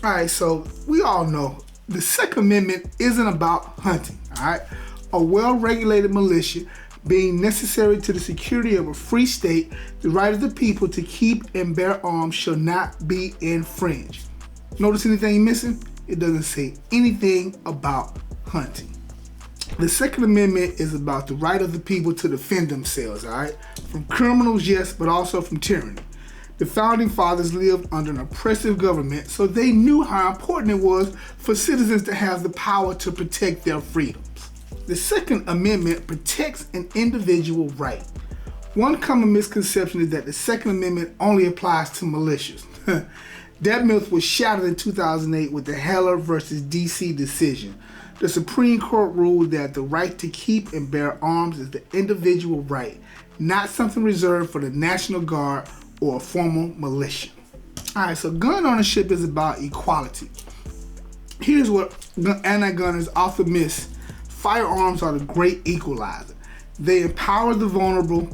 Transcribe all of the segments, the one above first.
All right, so we all know the Second Amendment isn't about hunting, all right? A well-regulated militia being necessary to the security of a free state, the right of the people to keep and bear arms shall not be infringed. Notice anything missing? It doesn't say anything about hunting. The Second Amendment is about the right of the people to defend themselves, all right? From criminals, yes, but also from tyranny. The Founding Fathers lived under an oppressive government, so they knew how important it was for citizens to have the power to protect their freedoms. The Second Amendment protects an individual right. One common misconception is that the Second Amendment only applies to militias. That myth was shattered in 2008 with the Heller versus DC decision. The Supreme Court ruled that the right to keep and bear arms is the individual right, not something reserved for the National Guard or a formal militia. Alright, so gun ownership is about equality. Here's what anti-gunners often miss. Firearms are the great equalizer. They empower the vulnerable,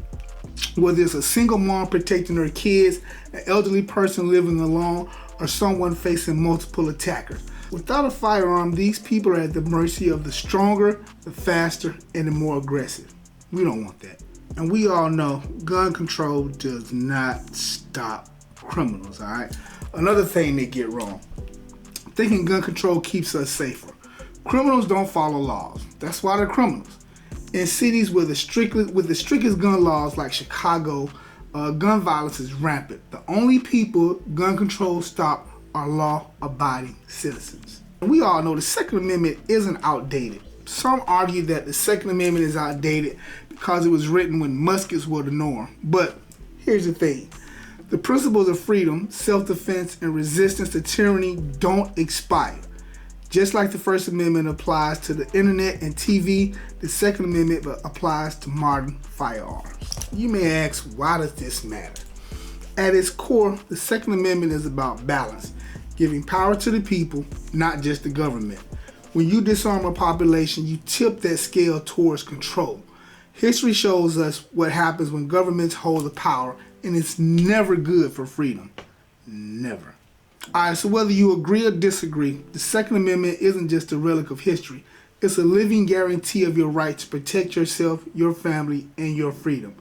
whether it's a single mom protecting her kids, an elderly person living alone, or someone facing multiple attackers. Without a firearm, these people are at the mercy of the stronger, the faster, and the more aggressive. We don't want that. And we all know gun control does not stop criminals, all right? Another thing they get wrong, thinking gun control keeps us safer. Criminals don't follow laws. That's why they're criminals. In cities with the strictest gun laws like Chicago, gun violence is rampant. The only people gun control stop are law-abiding citizens. And we all know the Second Amendment isn't outdated. Some argue that the Second Amendment is outdated because it was written when muskets were the norm. But here's the thing. The principles of freedom, self-defense, and resistance to tyranny don't expire. Just like the First Amendment applies to the internet and TV, the Second Amendment applies to modern firearms. You may ask, why does this matter? At its core, the Second Amendment is about balance, giving power to the people, not just the government. When you disarm a population, you tip that scale towards control. History shows us what happens when governments hold the power, and it's never good for freedom. Never. Alright, so whether you agree or disagree, the Second Amendment isn't just a relic of history. It's a living guarantee of your right to protect yourself, your family, and your freedom.